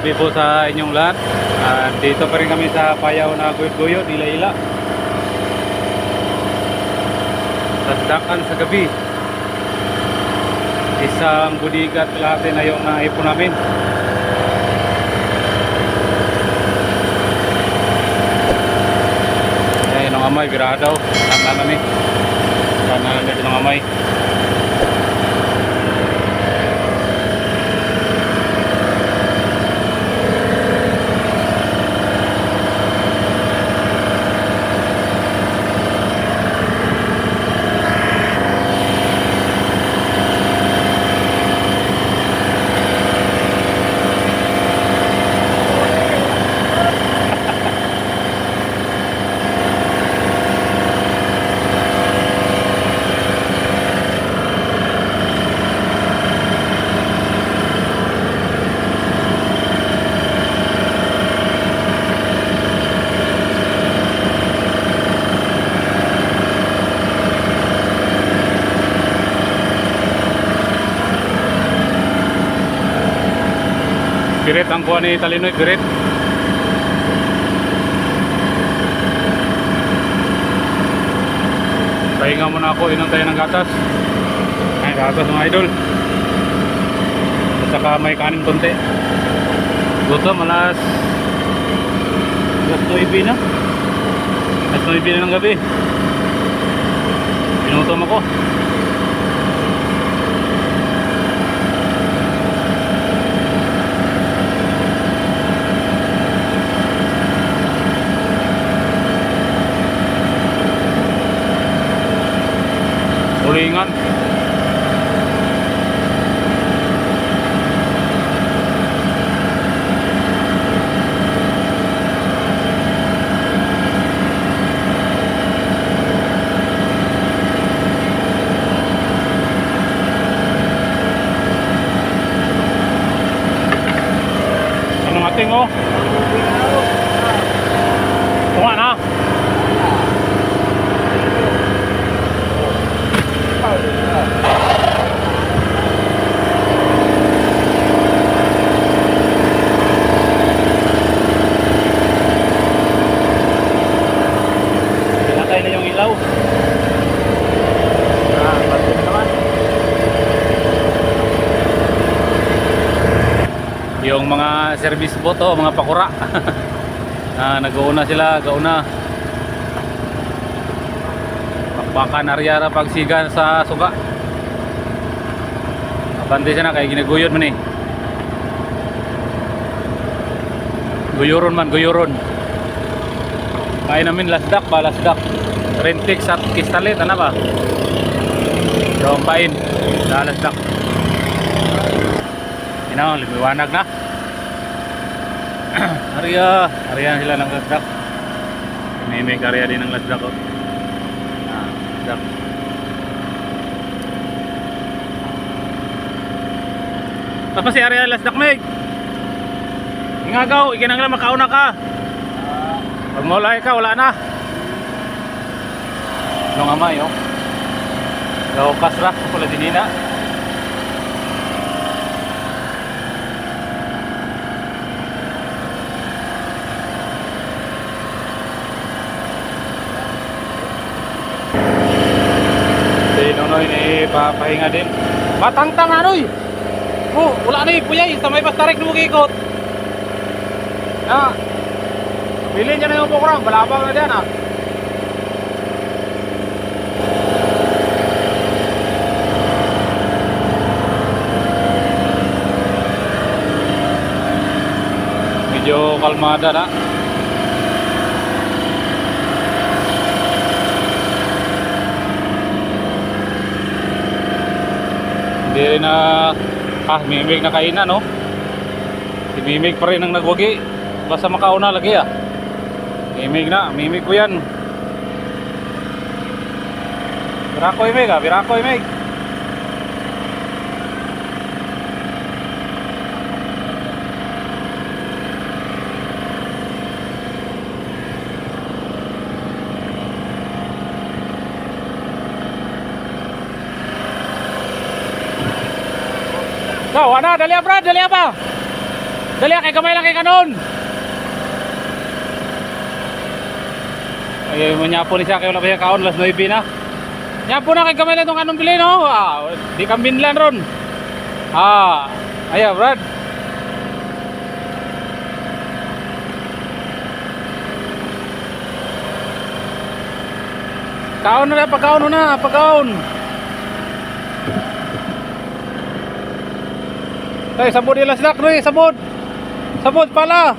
gabi po sa inyong lahat. Dito pa rin kami sa Payaw na Guyot-Guyot, Ila-Ila. Tasdakan sa gabi. Isang budigat lahat na yung naipon namin. Ayan, yung amay, biradaw. Tanda namin. Tanda namin yung amay. Biret ang kuha ni Talinoy, biret. Pahinga muna ako, inom tayo ng gatas. Ay, gatas mga idol. At saka may kanin konti. Gutom, alas 9 na. Alas 9 na ng gabi. Pinutom ako. Ulingan. Anong ating oh? Tunga na. Pinatay na yung ilaw. Basta na naman. Yung mga service boat oh, mga pakura. Nag-uuna sila, gauna. Bakbakan aryara pagsigan sa suga. Abante siya na kaya ginaguyod man eh. Guyuron man, guyuron. Kaya namin lasdak ba, lasdak. Rentix at kistalit, ano ba? Dompain sa lasdak. Ina, liwanag na. Arya sila ng lasdak. May karya din ng lasdak oh. Lasdak. Tapos si Arya lasdak may ingagaw, ikinanglan makauna ka. Pag maulay ka, wala na. Nung amay oh. Laukas ra, pula dinina. Nonoy ni papahinga din. Matangtang anoy. Oh, wala na ipuyay sa may pastarik na mag-ikot. Bilhin niya na yung bukurang, balabang na diyan ah. Medyo kalmada na. Hindi rin na Mimig na kainan no. Si Mimig pa rin ang nagwagi. Basta makauna lagi ah. Mimig ko yan. Birako Mimig ah, birako Mimig. Kau, ana, dali apa? Dali apa? Dali, kay kamay lang kay kanon. Ay, manyapo ni siya kay wala pa siya kaon, las 9 na. Nyapo na kay kamay lang itong kanong bilhin, no? Di kambinlan ron. Ayan, Brad. Kaon na, pagkaon na, pagkaon. Ay, sabod ilas dak, Roy, sabod. Sabod pala.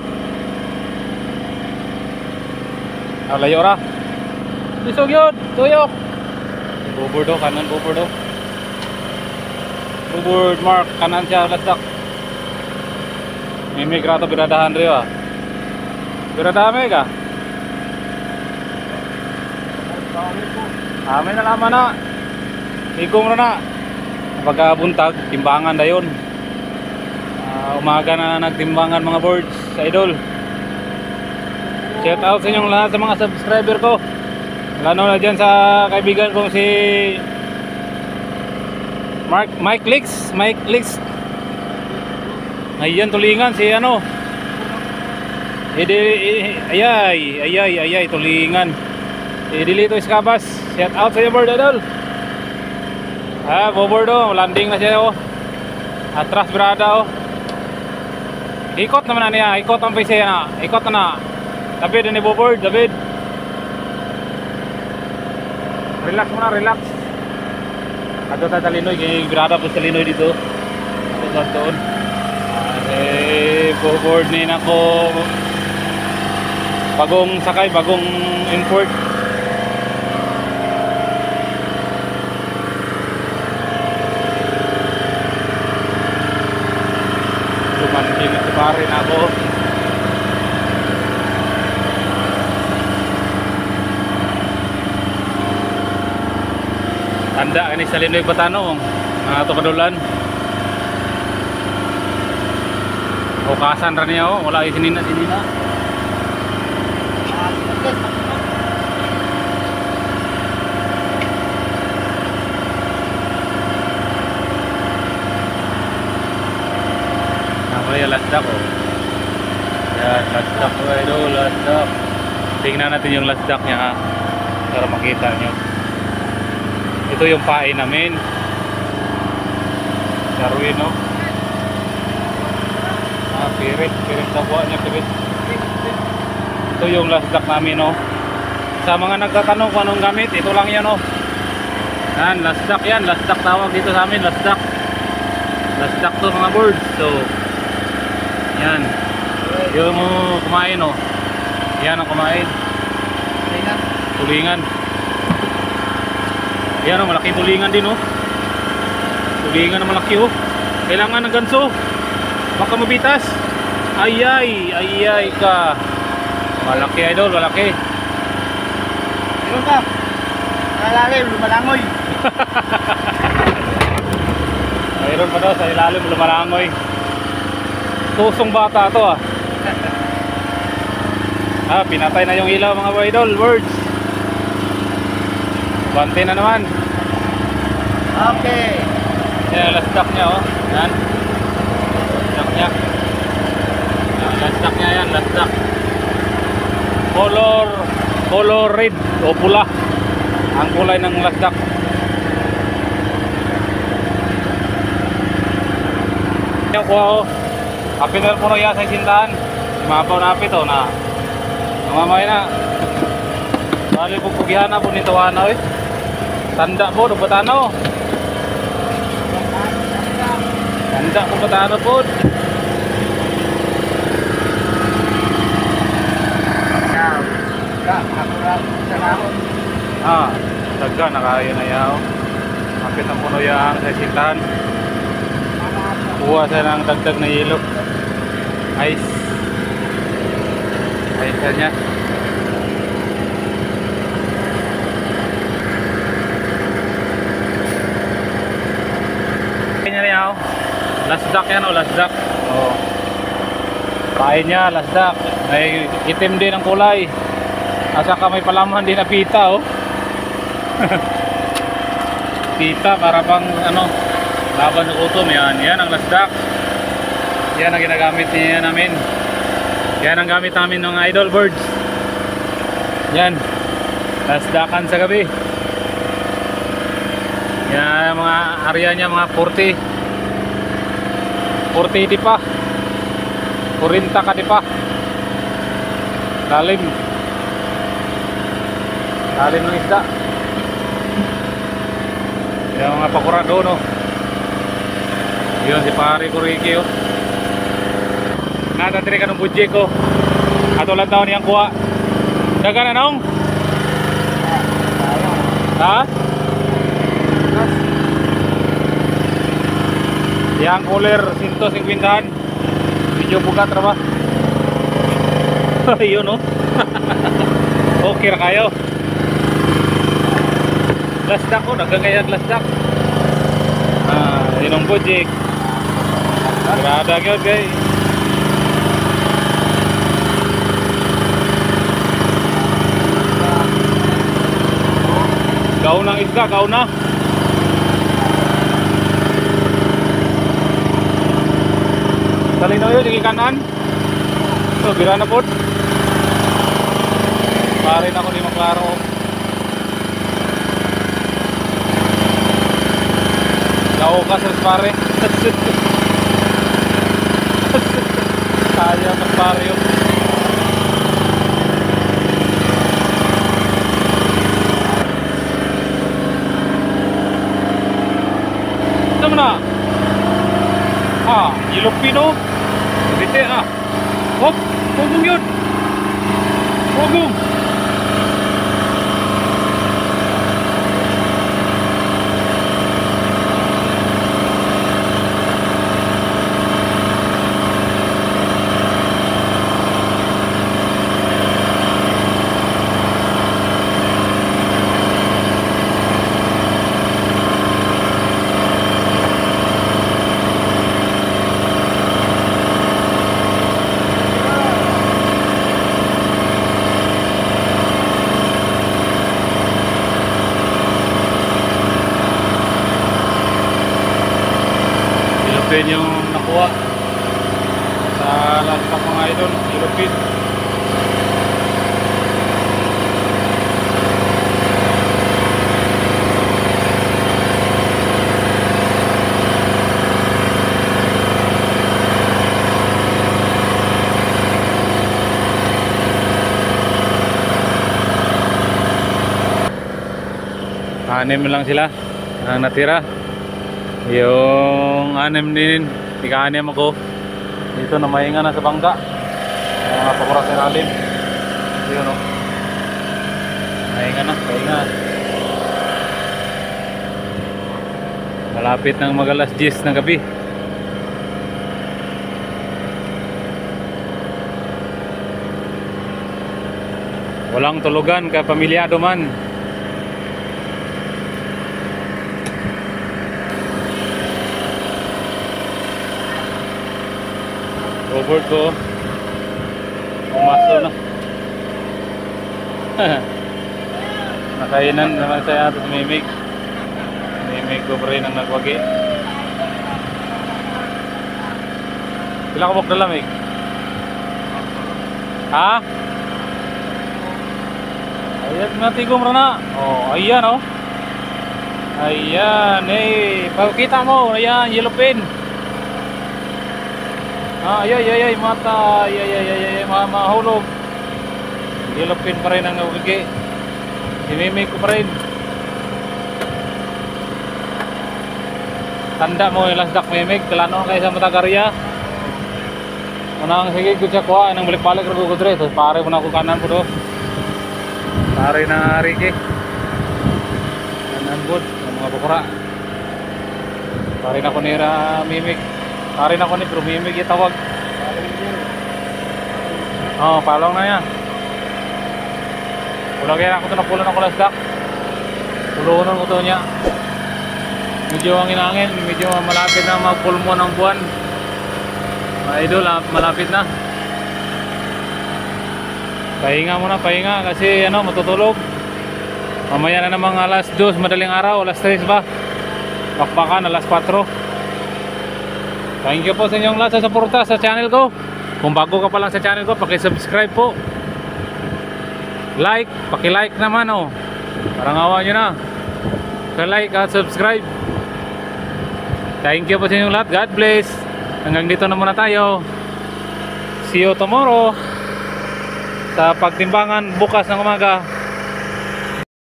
Layo ra. Lisog yun, tuyok. Bubur do, kanan bubur do. Bubur, mark, kanan siya, ilas dak. May migrato, biradahan rin, Biradahan may ka? May nalaman na. Igong na. Pagkabuntag, timbangan na yun. Umaga na nagtimbangan mga boards, idol. Shout out sa inyong lahat sa mga subscriber ko. Lalo na dyan sa kaibigan kong si Mike Lix. Ngayon tulingan si ano. Ayay, tulingan. Dilito Escabas, shout out sa iyo board idol. Boboard landing na siya atras brada ikot naman na niya, ikot ang pise na, ikot na David ni boboard, David relax muna, relax. Ato sa Talinoy, kaya brada po sa Talinoy dito ato sa doon. Boboard ni nako bagong sakay, bagong import. Manggil na siparin ako. Tanda kani sa Linoy Batano mga tukadulan. Hukasan ra niya wala sinina. Ayan, lasdak Yan, lasdak idol, lasdak. Tingnan natin yung lasdak niya para makita nyo. Ito yung pae namin. Darwin pirit sa buwan niya, pirit. Ito yung lasdak namin Sa mga nagtatanong kung anong gamit, ito lang yan Yan, lasdak yan, lasdak tawag dito sa amin, lasdak. Lasdak to mga birds. So yan. Yung kumain yan ang kumain. Tulingan. Yan malaki tulingan din Tulingan na malaki Kailangan ng ganso. Baka mabitas. Ayay ka. Malaki idol, malaki. Meron ka. Ilalim, lumalangoy. Mayroon pa daw sa ilalim, lumalangoy. Tusong bata to pinatay na yung ilaw mga idol, words. Bante na naman. Okay. Yan, last stock niya Yan. Stock niya. Last stock niya yan, last stock. Color red o pula. Ang kulay ng last stock. Yung kuha Kapital po na sa isintahan. Mapaw na apit na namamay na. Bali po pugihan na po nito Tanda po, batano. Tanda po batano po. Daga nakaya na yaw. Kapit ang puno yang sa isintahan. Kuha sa ng dagdag na yelo. Ice niya. Kanya niya last duck yan last duck. Pain niya last duck. May itim din ang kulay. Asa ka may palaman din na pita pita para pang laban sa utom yan ang last duck. Yan ang ginagamit niya namin. Yan ang gamit namin ng idol birds. Yan. Lasdakan sa gabi. Yan ang mga area niya, mga 40 di pa. 40 ka di pa. Lalim. Lalim ng isda. Yan mga pakura doon, oh. Yun si pare ko Ricky, oh. Natatiri ka ng budget ko. Ato lang taon niyang kuha. Daga na naong? Ha? Yang cooler 150-an. Video bukat ra ba? Ayun, oh. Okay ra kayo. Lasdak ko, nagkagayan lasdak. Yun ang budget. Grada yun, guys. Gaw ng isda, gaw na. Talino yun, yung ikanan. So, gira na po. Pare na ako ni maklaro. Gaw ka sa pare. Kaya mas pare yun. Sama na. Ilupino. Bite hop, hugong yun. Hugong. Ilupin yung nakuha sa laspak mga idol. Ilupin. Anim lang sila ang natira. Yung anim din, ika-anim ako. Dito na mahinga na sa bangka. Mga pakura sa ilalim. Yun, oh. Mahinga na, mahinga. Malapit ng mag-alas 10 ng gabi. Walang tulugan kay pamilyado man. Overboard ko. Pumasok na. Nakainan naman saya ito sa Mimig. Mimig ko pa rin ang nagwagi. Sila kumok na lamig. Ha? Ayan, natigom ra na. Oh, ayan, oh. Ayan, pagkita mo, ayan, yellow pin. Ay, mata. Ay, mahulog. Yellow pin pa rin ang nagwagi. Imimik ko pa rin. Tanda mo yung lasdak mimik. Kalano kayo sa Matagarya. Unang sige ko siya kuha. Anong balik-balik rago ko dre. Tapos pare mo na ako kanan po do. Pare na Ricky. Kanan po. Mga bukura. Pare na ko nira mimik. Pare na ko ni pero mimik itawag. Oh, palong na yan. Pulang yan ako ito na pulan ako lasdak. Pulunan ko ito niya. Medyo ang inangin. Medyo malapit na magpulmo ng buwan. Mga idol, malapit na. Pahinga muna, pahinga. Kasi ano, matutulog. Mamaya na namang alas 2 madaling araw. Alas 3 ba? Bakbakan, alas 4. Thank you po sa inyong lahat sa suporta sa channel ko. Kung bago ka pa lang sa channel ko, paki-subscribe po. Like, paki-like naman oh. Parang awa nyo na. Paki-like at subscribe. Thank you po sa inyong lahat. God bless. Hanggang dito na muna tayo. See you tomorrow sa pagtimbangan bukas ng umaga.